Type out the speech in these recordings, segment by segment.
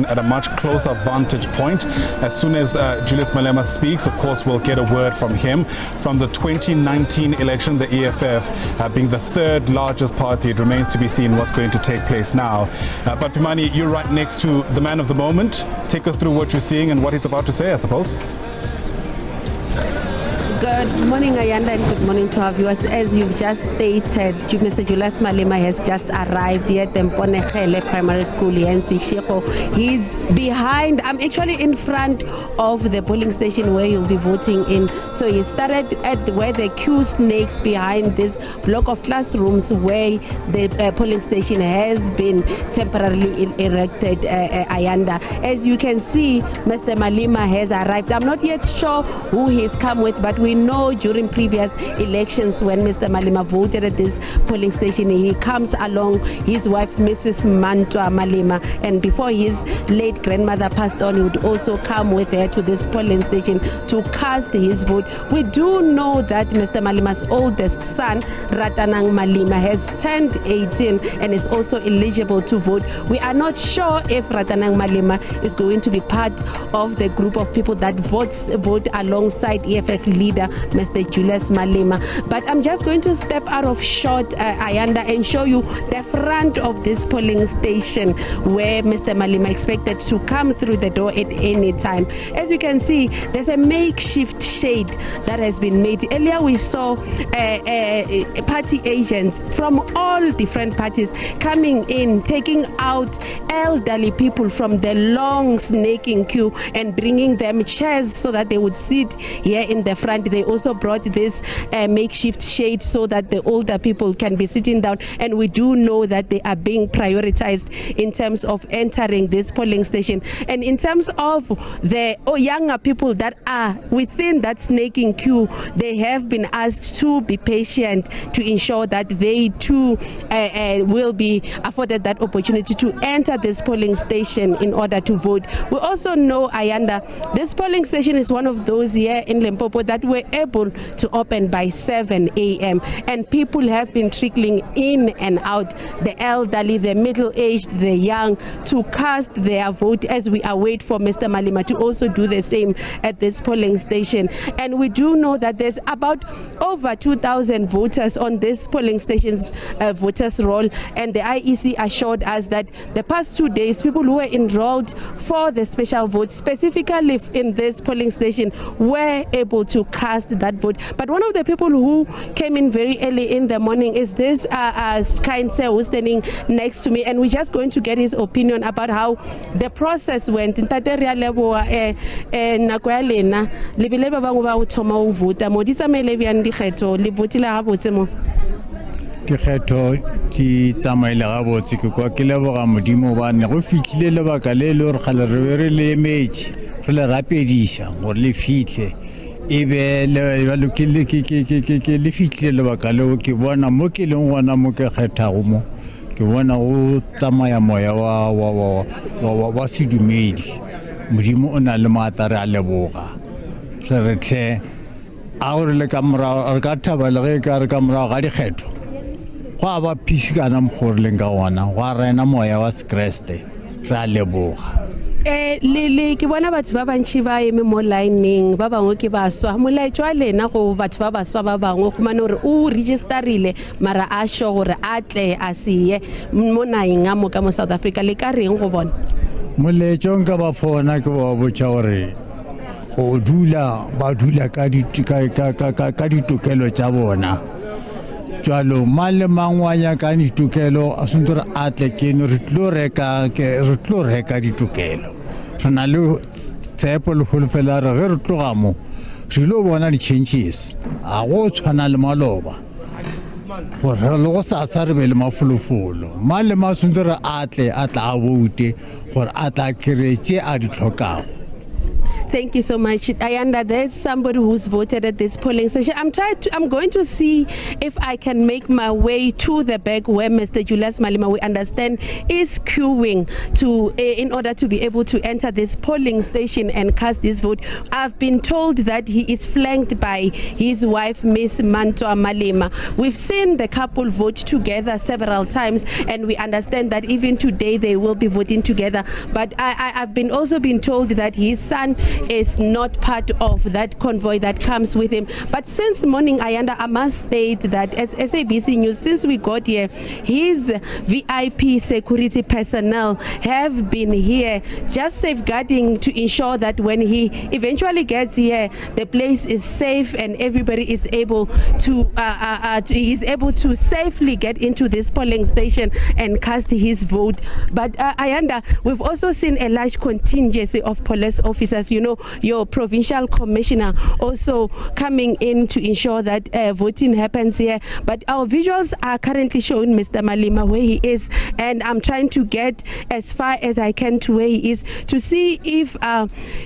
at a much closer vantage point. As soon as Julius Malema speaks, of course, we'll get a word from him. From the 2019 election, the EFF being the third largest party, it remains to be seen what's going to take place now. But Pimani, you're right next to the man of the moment. Take us through what you're seeing and what he's about to say, I suppose. Good morning, Ayanda, and good morning to our viewers. As you've just stated, Mr. Julius Malema has just arrived here at the Mponegele Primary School here in Seshego. He's behind, I'm actually in front of the polling station where he'll be voting in. So he started at where the queue snakes behind this block of classrooms where the polling station has been temporarily erected, Ayanda. As you can see, Mr. Malema has arrived. I'm not yet sure who he's come with, but we know during previous elections when Mr. Malema voted at this polling station, he comes along his wife, Mrs. Mantwa Malema, and before his late grandmother passed on, he would also come with her to this polling station to cast his vote. We do know that Mr. Malema's oldest son, Ratanang Malema, has turned 18 and is also eligible to vote. We are not sure if Ratanang Malema is going to be part of the group of people that vote alongside EFF leader Mr. Julius Malema. But I'm just going to step out of shot, Ayanda, and show you the front of this polling station where Mr. Malema expected to come through the door at any time. As you can see, there's a makeshift shade that has been made. Earlier we saw party agents from all different parties coming in, taking out elderly people from the long snaking queue and bringing them chairs so that they would sit here in the front. They also brought this makeshift shade so that the older people can be sitting down, and we do know that they are being prioritized in terms of entering this polling station. And in terms of the younger people that are within that snaking queue, they have been asked to be patient to ensure that they too will be afforded that opportunity to enter this polling station in order to vote. We also know, Ayanda, this polling station is one of those here in Limpopo that were able to open by 7 a.m. and people have been trickling in and out, the elderly, the middle-aged, the young, to cast their vote as we await for Mr. Malema to also do the same at this polling station. And we do know that there's about over 2,000 voters on this polling station's voters roll, and the IEC assured us that the past 2 days, people who were enrolled for the special vote, specifically in this polling station, were able to cast that vote. But one of the people who came in very early in the morning is this kind sir who's standing next to me, and we're just going to get his opinion about how the process went. Dikgetho di tsamaile gabotse ke kwa ke leboga modimo ba ne go fitlhile lebaka le le gore gale re le emetse re le rapedisa gore le fitlhe ebe le ke le fitlhile lebaka leo ke bona mo ke leng gona mo ke kgethago mo ke bona go tsamaya moya wa sedumedi modimo o na le maatla re a leboga re tle a gore le ka morao re ka thaba le ge ka re ka morao ga dikgetho go ba pisikana mogoreleng ka gona go a rena moya wa sekreste re a leboga. Le ke bona batho ba bantši ba eme mo lineng, ba bangwe ke baswa. Molaetso wa lena go batho ba baswa ba bangwe go mane gore o registerile mara a sho gore a tle a siye mo naeng a mo ka mo South Africa. Le ka reng go bona? Molaetso nka ba fona ke ba botša gore go ba dula ka ditokelo tša bona. Jalo mang le mang wa nyaka ditokelo a swanetse gore a tle keno re tlo reka ditokelo. Re na le tshepo le holofela re ge re tloga mo re lo bona di-changes a go tshwana le maloba gore le go sasa re be le mafolofolo. Mang le mang swanetse gore a tle a vote gore a tla kry-e tše a di tlhokago. Thank you so much. Ayanda, there's somebody who's voted at this polling station. I'm going to see if I can make my way to the back where Mr. Julius Malema, we understand, is queuing in order to be able to enter this polling station and cast this vote. I've been told that he is flanked by his wife, Miss Malema. We've seen the couple vote together several times, and we understand that even today they will be voting together. But I've also been told that his son is not part of that convoy that comes with him. But since morning, Ayanda, I must state that as SABC News, since we got here, his VIP security personnel have been here just safeguarding to ensure that when he eventually gets here, the place is safe and everybody is able to he's able to safely get into this polling station and cast his vote. But Ayanda, we've also seen a large contingency of police officers. You know, your provincial commissioner also coming in to ensure that voting happens here. But our visuals are currently showing Mr. Malema where he is, and I'm trying to get as far as I can to where he is to see if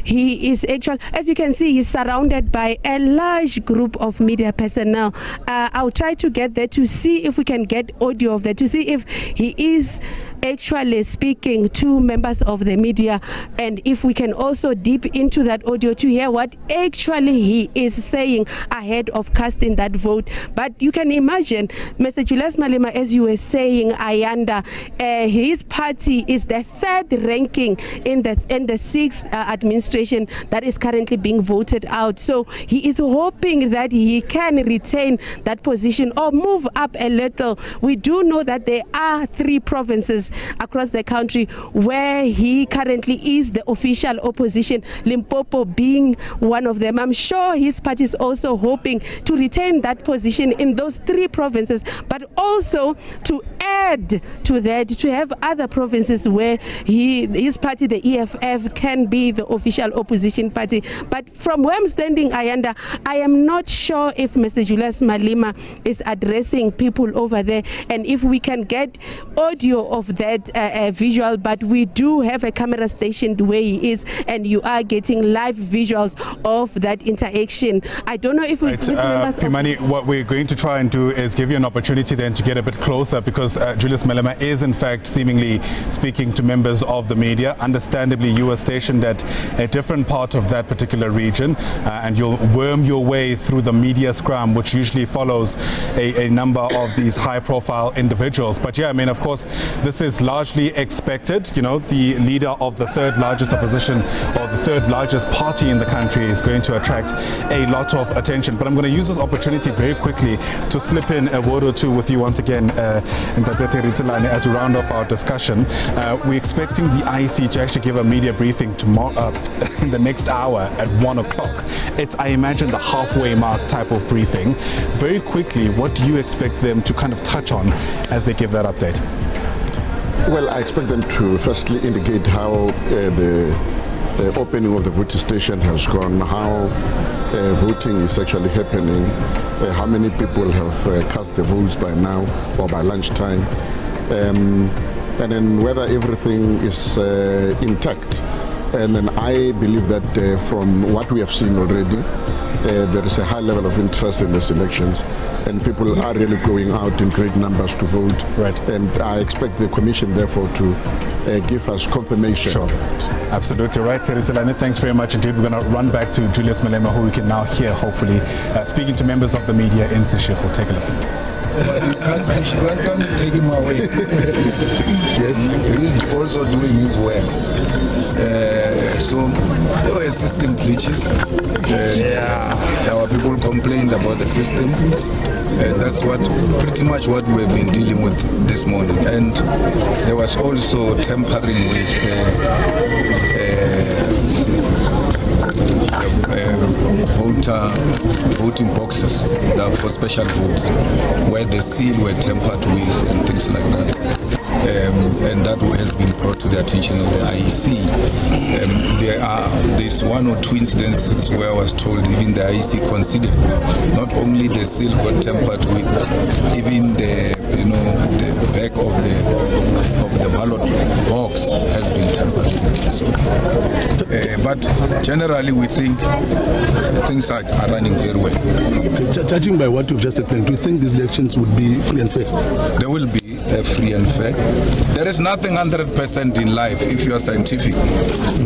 he is actually, as you can see, he's surrounded by a large group of media personnel. I'll try to get there to see if we can get audio of that, to see if he is actually speaking to members of the media, and if we can also deep into that audio to hear what actually he is saying ahead of casting that vote. But you can imagine, Mr. Julius Malema, as you were saying, Ayanda, his party is the third ranking in the sixth administration that is currently being voted out. So he is hoping that he can retain that position or move up a little. We do know that there are 3 provinces across the country where he currently is the official opposition, Limpopo being one of them. I'm sure his party is also hoping to retain that position in those 3 provinces, but also to add to that, to have other provinces where his party, the EFF, can be the official opposition party. But from where I'm standing, Ayanda, I am not sure if Mr. Julius Malema is addressing people over there, and if we can get audio of that visual. But we do have a camera stationed where he is, and you are getting live visuals of that interaction. I don't know if it's Pimani, what we're going to try and do is give you an opportunity then to get a bit closer, because Julius Malema is in fact seemingly speaking to members of the media. Understandably, you were stationed at a different part of that particular region, and you'll worm your way through the media scrum, which usually follows a number of these high-profile individuals. But yeah, I mean, of course, this is largely expected. You know, the leader of the third largest opposition, or the third largest party in the country, is going to attract a lot of attention. But I'm going to use this opportunity very quickly to slip in a word or two with you once again, as we round off our discussion. We're expecting the IEC to actually give a media briefing tomorrow, in the next hour at 1 o'clock. It's, I imagine, the halfway mark type of briefing. Very quickly, what do you expect them to kind of touch on as they give that update? Well, I expect them to firstly indicate how the opening of the voting station has gone, how voting is actually happening, how many people have cast the votes by now or by lunchtime, and then whether everything is intact. And then I believe that from what we have seen already, there is a high level of interest in these elections, and people are really going out in great numbers to vote. Right. And I expect the Commission, therefore, to give us confirmation of that. Absolutely right, Teritilane. Thanks very much indeed. We're going to run back to Julius Malema, who we can now hear, hopefully, speaking to members of the media in Seshego. Take a listen. Can't take him away. Yes, he's also doing his work. So there were system glitches. Our people complained about the system. That's pretty much what we've been dealing with this morning. And there was also tampering with voting boxes for special votes, where the seal were tampered with and things like that. And that has been brought to the attention of the IEC. There's 1 or 2 incidences where I was told even the IEC considered not only the seal got tampered with, even the back of the ballot box has been tampered with. So, But generally, we think things are running very well. Judging by what you've just explained, do you think these elections would be free and fair? There will be free and fair. There is nothing 100% in life if you are scientific.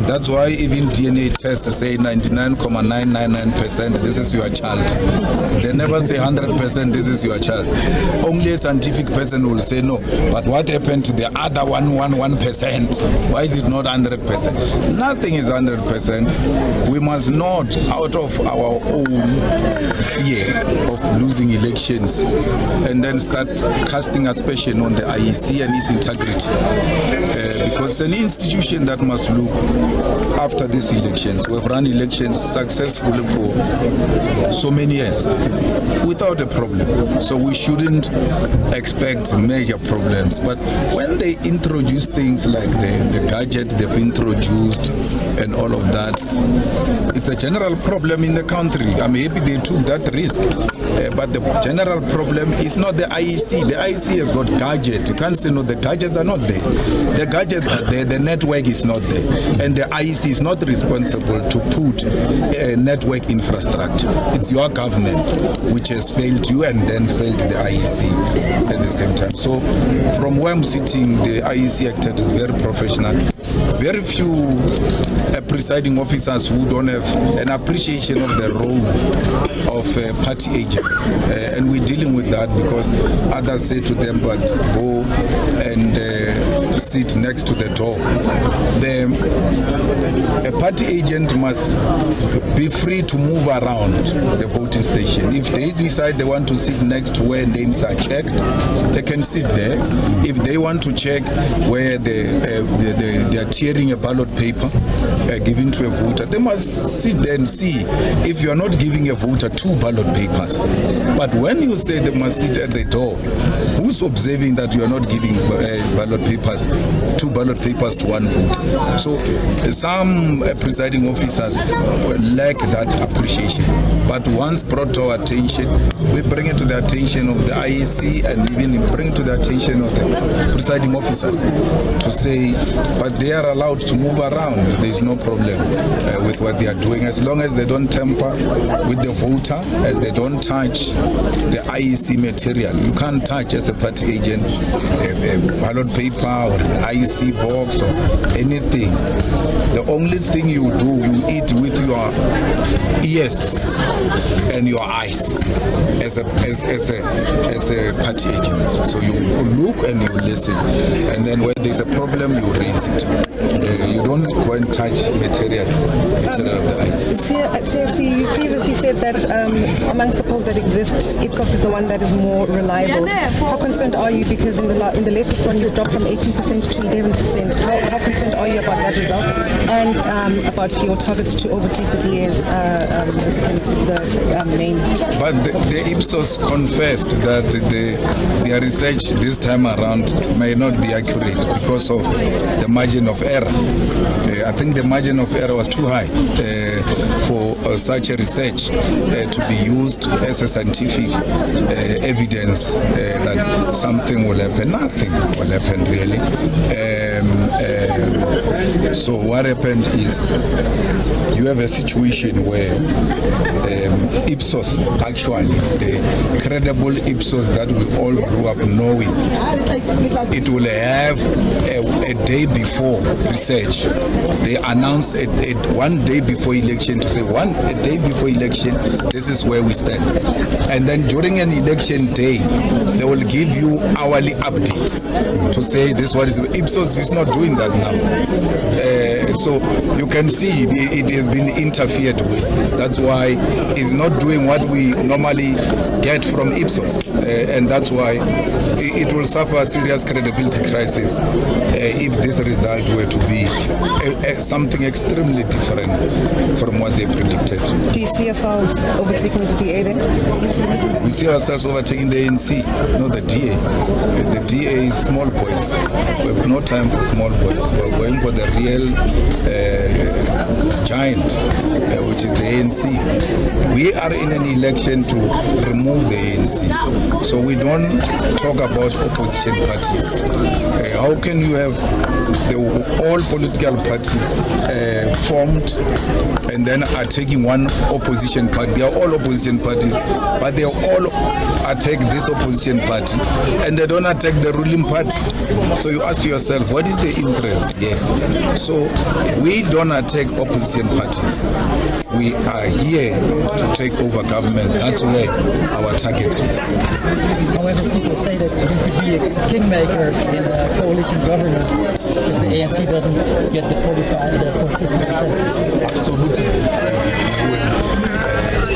That's why even DNA tests say 99.999% this is your child. They never say 100% this is your child. Only a scientific person will say no. But what happened to the other 1%? Why is it not 100%? Nothing is 100%. We must not, out of our own fear of losing elections, and then start casting aspersion on the IEC and its integrity. Because it's an institution that must look after these elections. We've run elections successfully for so many years without a problem. So we shouldn't expect major problems. But when they introduce things like the gadget they've introduced and all of that, it's a general problem in the country. I'm happy they took that risk. But the general problem is not the IEC. The IEC has got gadgets. You can't say no, the gadgets are not there. The gadgets are there, the network is not there. And the IEC is not responsible to put network infrastructure. It's your government which has failed you and then failed the IEC at the same time. So from where I'm sitting, the IEC acted very professional. Very few presiding officers who don't have an appreciation of the role of party agents. And we're dealing with that because others say to them, but go and sit next to the door. A party agent must be free to move around the voting station. If they decide they want to sit next to where names are checked, they can sit there. If they want to check where they are tearing a ballot paper given to a voter, they must sit there and see if you are not giving a voter 2 ballot papers. But when you say they must sit at the door, who's observing that you are not giving ballot papers, 2 ballot papers to 1 vote? So some presiding officers lack that appreciation. But once brought to our attention, we bring it to the attention of the IEC and even bring it to the attention of the presiding officers to say, but they are allowed to move around. There is no problem with what they are doing as long as they don't tamper with the voter and they don't touch the IEC material. You can't touch as a party agent a ballot paper or an IEC box or anything. The only thing you do, you eat with your ears and your eyes as a party agent. So you look and you listen, and then when there's a problem, you raise it. You don't go and touch material of the IEC. CSC, you previously said that amongst the polls that exist, Ipsos is the one that is more reliable. How concerned are you? Because in the latest one, you've dropped from 18% to 11%. How concerned are you about that result and about your targets to overtake the DA's the main? But the Ipsos confessed that their research this time around may not be accurate because of the margin of error. I think the margin of error was too high for such a research to be used as a scientific evidence that something will happen. Nothing will happen really. So what happened is you have a situation where Ipsos, actually, the credible Ipsos that we all grew up knowing, it will have a day before research. They announce it 1 day before election to say a day before election, this is where we stand. And then during an election day, they will give you hourly updates to say this what is. Ipsos is not doing that now. So you can see it has been interfered with. That's why it's not doing what we normally get from Ipsos. And that's why it will suffer a serious credibility crisis if this result were to be something extremely different from what they predicted. Do you see yourselves overtaking the DA then? We see ourselves overtaking the ANC, not the DA. The DA is small boys. We have no time for small boys. We're going for the real giant, which is the ANC. We are in an election to remove the ANC. So we don't talk about opposition parties. How can you have all political parties formed and then are taking one opposition party? They are all opposition parties, but they all attack this opposition party and they don't attack the ruling party. So you ask yourself, what is the interest here? So we don't attack opposition parties. We are here to take over government. That's where our target is. However, people say that you could be a kingmaker in a coalition government if the ANC doesn't get the 50%. Absolutely.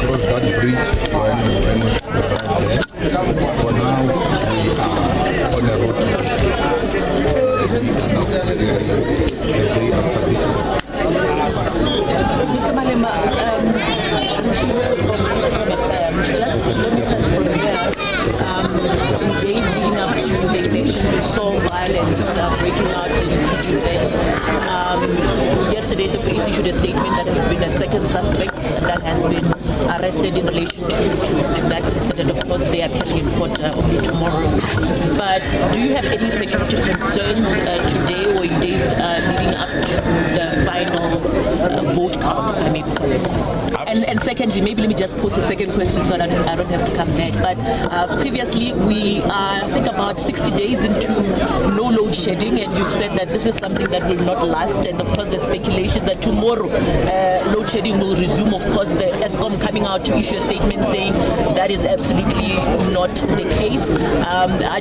Cross that bridge when we're there. For now, we are on the road to the day after the Mr. Malema, just kilometers from there, days leading up to the election, we saw violence breaking out in Julius. Yesterday, the police issued a statement that has been a second suspect that has been arrested in relation to that incident. Of course, they are appearing in court only tomorrow. But do you have any security concerns today or in days leading up to the final vote count, if I may call it? And secondly, maybe let me just pose a second question so that I don't have to come back. But previously, we are, I think, about 60 days into no load shedding, and you've said that this is something that will not last. And of course, there's speculation that tomorrow load shedding will resume. Of course, the ESCOM coming out to issue a statement saying that is absolutely not the case.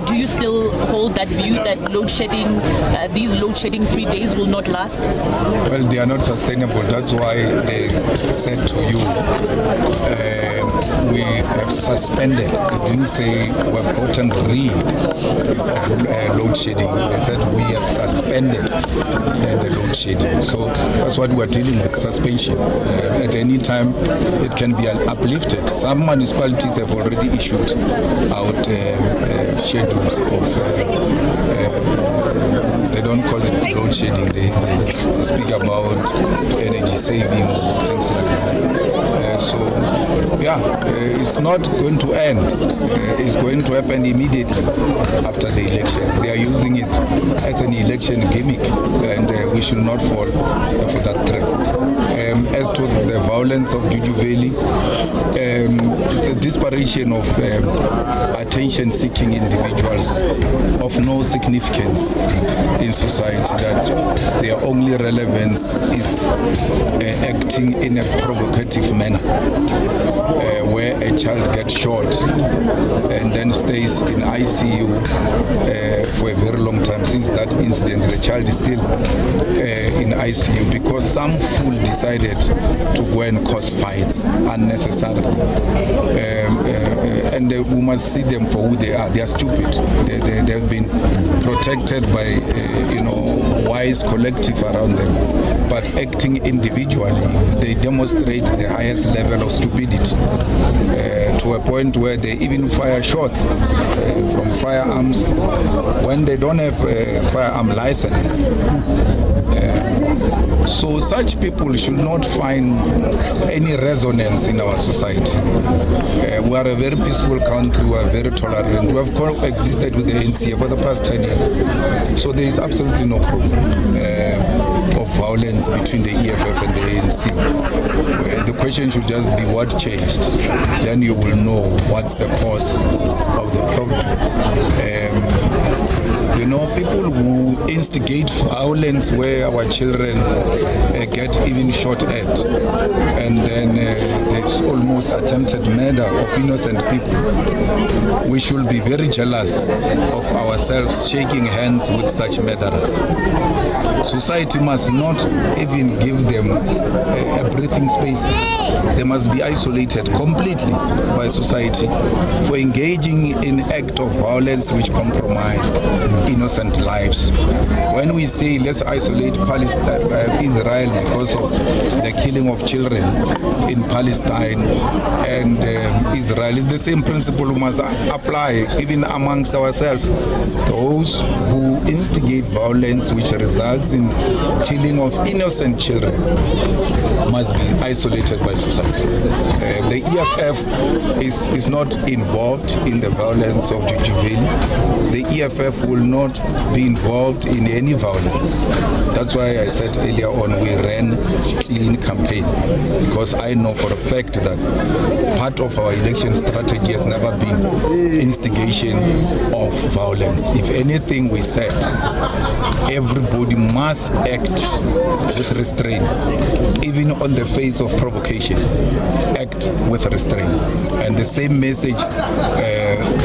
Do you still hold that view that load shedding, these load shedding 3 days will not last? Well, they are not sustainable. That's why they said to you, we have suspended. They didn't say we've gotten rid of load shedding. They said we have suspended the load shedding. So that's what we're dealing with, suspension. At any time, it can be uplifted. Some municipalities have already issued out schedules of, they don't call it load shedding, they speak about energy saving, things like that. It's not going to end. It's going to happen immediately after the elections. They are using it as an election gimmick, and we should not fall for that trap. As to the violence of Juju Valley, it's a desperation of attention-seeking individuals of no significance in society, that their only relevance is acting in a provocative manner, where a child gets shot and then stays in ICU for a very long time. Since that incident, the child is still in ICU because some fool decided to go and cause fights unnecessarily. And we must see them for who they are. They are stupid. They have been protected by wise collective around them. But acting individually, they demonstrate the highest level of stupidity to a point where they even fire shots from firearms when they don't have firearm licenses. So such people should not find any resonance in our society. We are a very peaceful country, we are very tolerant. We have coexisted with the ANC for the past 10 years. So there is absolutely no problem of violence between the EFF and the ANC. The question should just be what changed. Then you will know what's the cause of the problem. People who instigate violence where our children get even shot at, and then there's almost attempted murder of innocent people. We should be very jealous of ourselves shaking hands with such murderers. Society must not even give them a breathing space. They must be isolated completely by society for engaging in act of violence which compromise innocent lives. When we say let's isolate Israel because narrative, the killing of children in Palestine and Israel. It's the same principle we must apply even amongst ourselves. Those who instigate violence which results in killing of innocent children must be isolated by society. The EFF is not involved in the violence of Jujuveli. The EFF will not be involved in any violence. That's why I said earlier on we ran clean campaign, because I know for a fact that part of our election strategy has never been instigation of violence. If anything, we said everybody must act with restraint, even on the face of provocation. Act with restraint. And the same message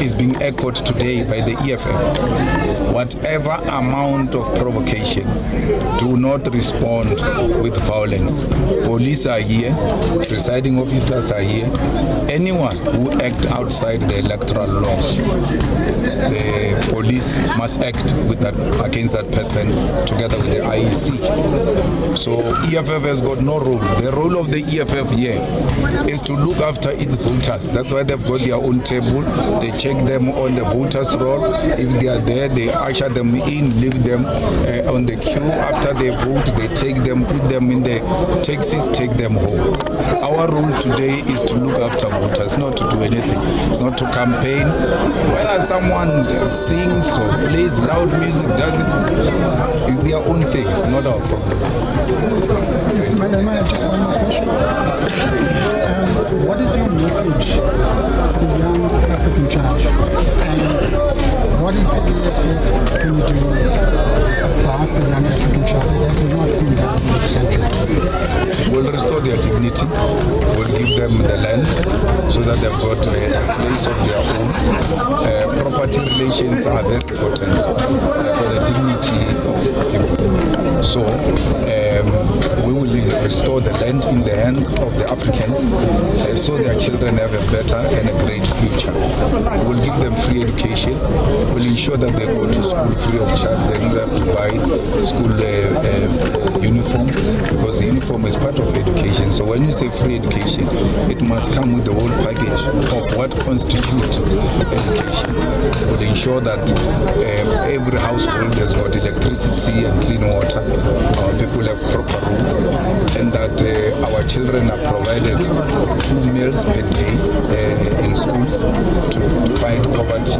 is being echoed today by the EFF. Whatever amount of provocation, do not respond with violence. Police are here, presiding officers are here. Anyone who acts outside the electoral laws, the police must act with that against that person together with the IEC. So EFF has got no role. The role of the EFF here is to look after its voters. That's why they've got their own table. They check them on the voters' roll. If they are there, they usher them in, leave them on the queue. After they vote, they take them, put them in the taxis, take them home. Our role today is to look after voters, not to do anything. It's not to campaign. Whether someone sings or plays loud music, does it, it's their own thing. It's not our problem. Yes, Madam, I have just one more question. What is your message to the young African child? And what is the EFF going to do about the young African child that has not been done in this country? We'll restore their dignity. We'll give them the land so that they've got a place of their own. Property relations are very important for the dignity of people. So we will restore the land in the hands of the Africans so their children have a better and a great future. We'll give them free education. We'll ensure that they go to school free of charge. They don't have to buy school uniform, because the uniform is part of education. So when you say free education, it must come with the whole package of what constitutes education. We'll ensure that every household has got electricity and clean water. Our people have proper roads, and that our children are provided 2 meals per day in schools to fight poverty.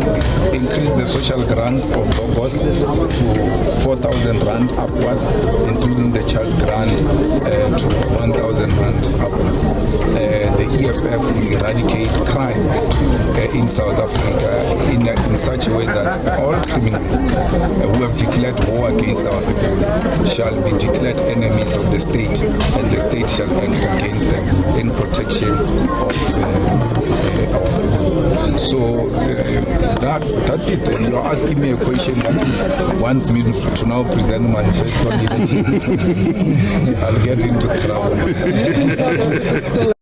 Increase the social grants of Logos to 4,000 rand upwards, including the child grant to 1,000 rand upwards. The EFF will eradicate crime in South Africa in such a way that all criminals who have declared war against our people shall be declared enemies of the state, and the state shall act against them in protection of our people. So that's it. And you're asking me a question that wants me to now present manifesto leadership. I'll get into the ground.